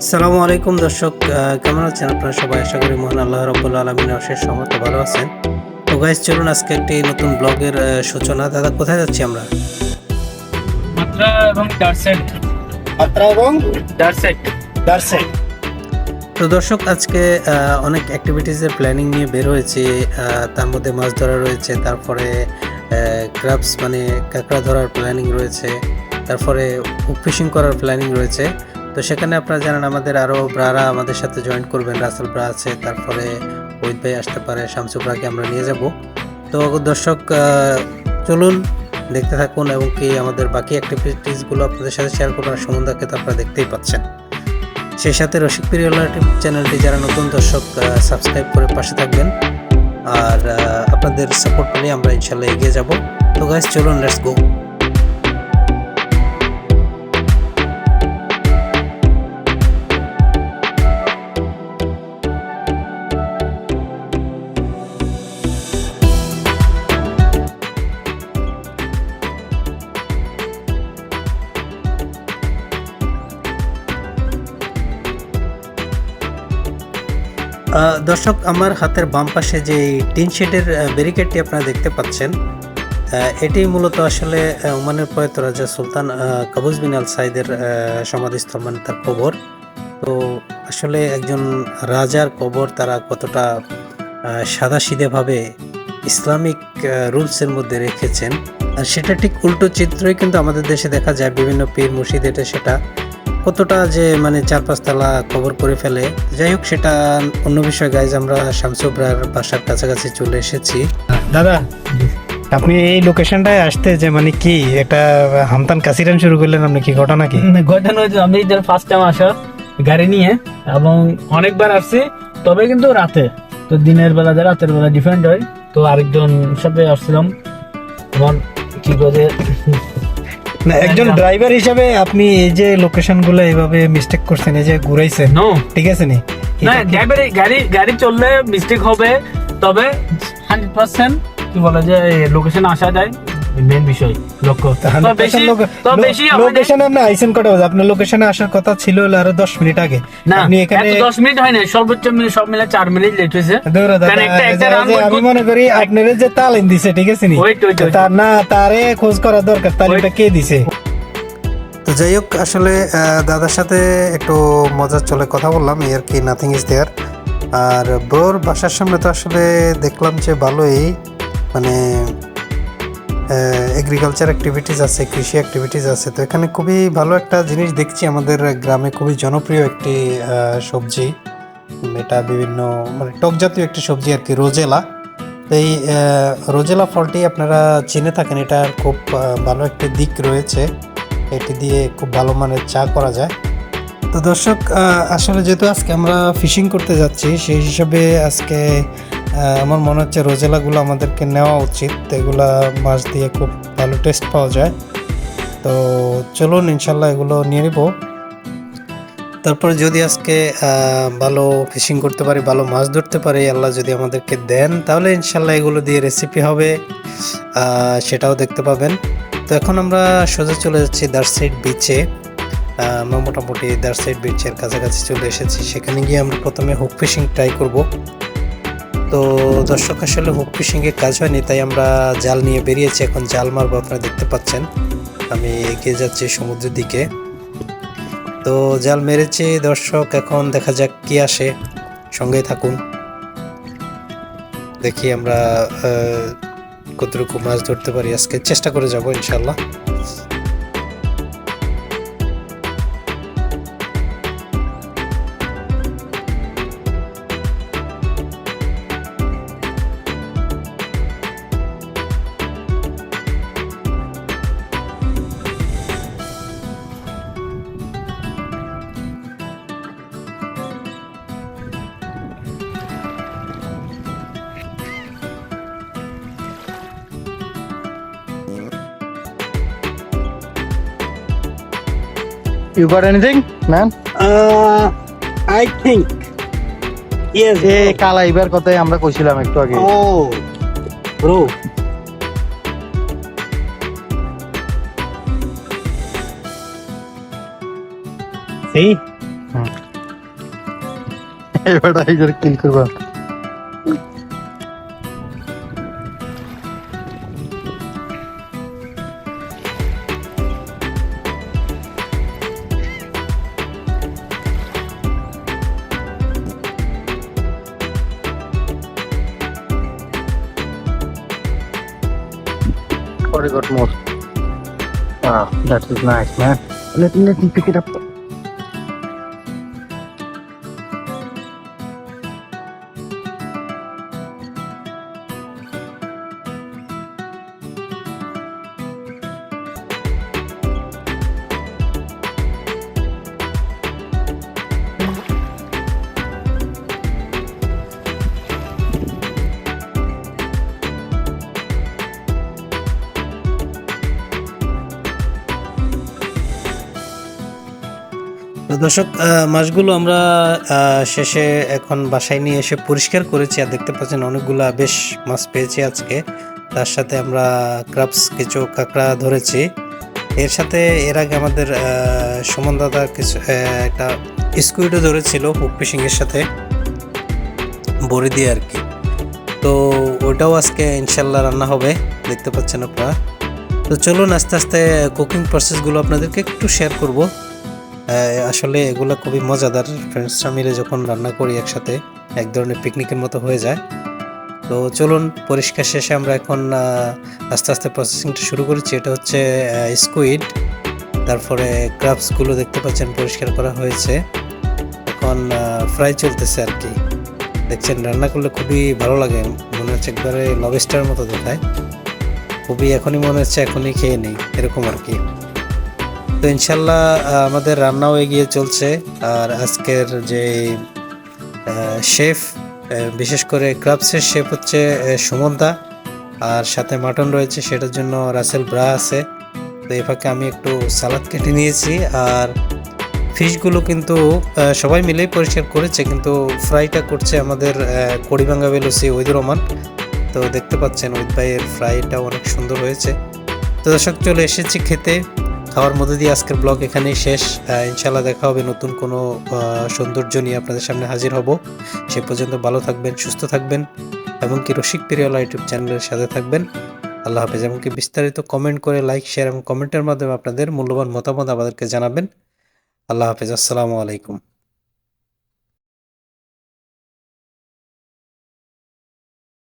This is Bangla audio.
আসসালামু আলাইকুম দর্শক, কেমন আছেন আপনারা সবাই? আশা করি মহান আল্লাহ রাব্বুল আলামিনের অশেষ রহমতে ভালো আছেন। তো গাইস, চলুন আজকে একটি নতুন ব্লগের সূচনা। দাদা, কোথায় যাচ্ছি আমরা? মাত্রা এবং ডারসেট। তো দর্শক, আজকে অনেক অ্যাক্টিভিটিসের প্ল্যানিং নিয়ে বের হয়েছে। তার মধ্যে মাছ ধরা রয়েছে, তারপরে ক্রাবস মানে কাঁকড়া ধরার প্ল্যানিং রয়েছে, তারপরে হুক ফিশিং করার প্ল্যানিং রয়েছে। তো সেখানে আপনারা জানেন আমাদের আরও ব্রারা আমাদের সাথে জয়েন করবেন। রাসেল ব্রা আছে, তারপরে ওহিদ ভাই আসতে পারে, শামসু ব্রাকে আমরা নিয়ে যাব। তো দর্শক, চলুন দেখতে থাকুন এবং কি আমাদের বাকি অ্যাক্টিভিটিসগুলো আপনাদের সাথে শেয়ার করার সম্বন্ধে তো আপনারা দেখতেই পাচ্ছেন। সেই সাথে রসিক প্রিয়লা চ্যানেলটি যারা নতুন দর্শক, সাবস্ক্রাইব করে পাশে থাকবেন। আর আপনাদের সাপোর্ট পেলে আমরা ইনশাল্লাহ এগিয়ে যাব। তো গাইস, চলুন, লেটস গো। দর্শক, আমার হাতের বাম পাশে যে টিন শেডের ব্যারিকেডটি আপনারা দেখতে পাচ্ছেন, এটি মূলত আসলে ওমানের প্রয়াত রাজা সুলতান কাবুস বিন আল সাইদের সমাধিস্থল, মানে তার কবর। তো আসলে একজন রাজার কবর তারা কতটা সাদাসিধেভাবে ইসলামিক রুলসের মধ্যে রেখেছেন, আর সেটা ঠিক উল্টো চিত্রই কিন্তু আমাদের দেশে দেখা যায়। বিভিন্ন পীর মুর্শিদেতে সেটা কতটা যে মানে 4-5 তলা কভার করে ফেলে। যাই হোক, সেটা অন্য বিষয়। গাইজ, আমরা শামসুব্রার বাসার কাছাকাছি চলে এসেছি। দাদা, আপনি এই লোকেশনটায় আসতে যে মানে কি একটা হামতান কাসিরান শুরু করলেন, আপনি কি ঘটনা কি? ঘটনা হয়েছে, আমি ফার্স্ট টাইম আসা গাড়ি নিয়ে, এবং অনেকবার আসছি, তবে কিন্তু রাতে। তো দিনের বেলা রাতের বেলা ডিফারেন্ট হয়। তো আরেকজন সাথে আসছিলাম, আমার কি করে না, একজন ড্রাইভার হিসাবে আপনি এই যে লোকেশন গুলো এইভাবে মিস্টেক করছেন, এই যে ঘুরাইছেন, ঠিক আছে নি? না, গাড়ি চললে মিস্টেক হবে, তবে 100% কি বলে যে লোকেশন আসা যায়, মেন বিষয় লক্ষ্য। লোকেশনে আপনি আইসেন কটা বাজে? আপনার লোকেশনে আসার কথা ছিল হলো আরো 10 মিনিট আগে। না, আপনি এখানে 10 মিনিট হয় না, সর্বোচ্চ সব মিলে 4 মিনিট লেট হয়েছে। আমি মনে করি আপনারা যে তালিম দিছে, ঠিক আছে নি? তার না, তারে খোঁজ করা দরকার, তালিমটা কে দিছে? তো যাই হোক, আসলে দাদার সাথে একটু মজার চলে কথা বললাম, এই আর কি, নাথিং ইজ দেয়ার। আর ব্রোর বাসার সামনে তো আসলে দেখলাম যে ভালোই মানে এগ্রিকালচার অ্যাক্টিভিটিস আছে, কৃষি অ্যাক্টিভিটিস আছে। তো এখানে খুবই ভালো একটা জিনিস দেখছি, আমাদের গ্রামে খুবই জনপ্রিয় একটি সবজি। এটা বিভিন্ন মানে টক জাতীয় একটি সবজি আর কি, রোজেলা। তো এই রোজেলা ফলটি আপনারা চিনে থাকেন, এটার খুব ভালো একটা দিক রয়েছে। এটি দিয়ে খুব ভালো মানের চা করা যায়। তো দর্শক, আসলে যেহেতু আজকে আমরা ফিশিং করতে যাচ্ছি, সেই হিসাবে আজকে আমার মনে হচ্ছে রোজেলাগুলো আমাদেরকে নেওয়া উচিত। এগুলা মাছ দিয়ে খুব ভালো টেস্ট পাওয়া যায়। তো চলুন, ইনশাল্লাহ এগুলো নিয়ে নিব। তারপরে যদি আজকে ভালো ফিশিং করতে পারি, ভালো মাছ ধরতে পারি, আল্লাহ যদি আমাদেরকে দেন, তাহলে ইনশাল্লাহ এগুলো দিয়ে রেসিপি হবে, সেটাও দেখতে পাবেন। তো এখন আমরা সোজা চলে যাচ্ছি দারসাইড বিচে। আমরা মোটামুটি দারসাইড বিচের কাছাকাছি চলে এসেছি। সেখানে গিয়ে আমরা প্রথমে হুক ফিশিং ট্রাই করব। তো দর্শক, আসলে হুক ফিশিংয়ে কাজ হয়নি, তাই আমরা জাল নিয়ে বেরিয়েছি। এখন জাল মারবো, আপনারা দেখতে পাচ্ছেন আমি এগিয়ে যাচ্ছি সমুদ্রের দিকে। তো জাল মেরেছি দর্শক, এখন দেখা যাক কি আসে। সঙ্গেই থাকুন, দেখি আমরা কতটুকু মাছ ধরতে পারি। আজকে চেষ্টা করে যাব ইনশাল্লাহ। You got anything, man? I think yes. এই কালা ইবার কথাই আমরা কইছিলাম একটু আগে। Oh, bro. See? এবার টাইগার কিল করবা। Sorry, got more. Ah, that is nice, man. Let me pick it up. তো দর্শক, মাছগুলো আমরা শেষে এখন বাসায় নিয়ে এসে পরিষ্কার করেছি, আর দেখতে পাচ্ছেন অনেকগুলা বেশ মাছ পেয়েছি আজকে। তার সাথে আমরা ক্রাবস কিছু কাঁকড়া ধরেছি। এর সাথে এর আগে আমাদের সুমন দাদা কিছু একটা স্কুইডও ধরেছিল হুক ফিশিংয়ের সাথে বড়ি দিয়ে আর কি। তো ওটাও আজকে ইনশাল্লাহ রান্না হবে, দেখতে পাচ্ছেন আপনারা। তো চলুন আস্তে আস্তে কুকিং প্রসেসগুলো আপনাদেরকে একটু শেয়ার করব। আসলে এগুলো খুবই মজাদার, ফ্রেন্ডসরা মিলে যখন রান্না করি একসাথে এক ধরনের পিকনিকের মতো হয়ে যায়। তো চলুন, পরিষ্কার শেষে আমরা এখন আস্তে আস্তে প্রসেসিংটা শুরু করেছি। এটা হচ্ছে স্কুইড, তারপরে ক্রাবসগুলো দেখতে পাচ্ছেন পরিষ্কার করা হয়েছে, এখন ফ্রাই চলতেছে আর কি। দেখছেন রান্না করলে খুবই ভালো লাগে, মনে হচ্ছে একবারে লবস্টার মতো দেখায়, খুবই এখনই মনে হচ্ছে এখনই খেয়ে নেই এরকম আর কি। তো ইনশাল্লাহ আমাদের রান্নাও এগিয়ে চলছে। আর আজকের যে শেফ, বিশেষ করে ক্রাবসের শেফ হচ্ছে সুমনদা, আর সাথে মাটন রয়েছে, সেটার জন্য রাসেল ব্রা আছে। তো এই ফাঁকে আমি একটু সালাদ কেটে নিয়েছি। আর ফিশগুলো কিন্তু সবাই মিলেই পরিষ্কার করেছে, কিন্তু ফ্রাইটা করছে আমাদের কড়িভাঙ্গা বেলুসি ওইদুর রহমান। তো দেখতে পাচ্ছেন ওই ভাইয়ের ফ্রাইটা অনেক সুন্দর হয়েছে। তো দর্শক, চলে এসেছি খেতে। খাওয়ার মধ্যে দিয়ে আজকের ব্লগ এখানেই শেষ। ইনশাল্লাহ দেখা হবে নতুন কোনো সৌন্দর্য নিয়ে আপনাদের সামনে হাজির হব। সে পর্যন্ত ভালো থাকবেন, সুস্থ থাকবেন, এবং কি রসিক প্রিয়লা ইউটিউব চ্যানেলের সাথে থাকবেন। আল্লাহ হাফেজ। এমনকি বিস্তারিত কমেন্ট করে, লাইক, শেয়ার এবং কমেন্টের মাধ্যমে আপনাদের মূল্যবান মতামত আমাদেরকে জানাবেন। আল্লাহ হাফেজ, আসসালামু আলাইকুম।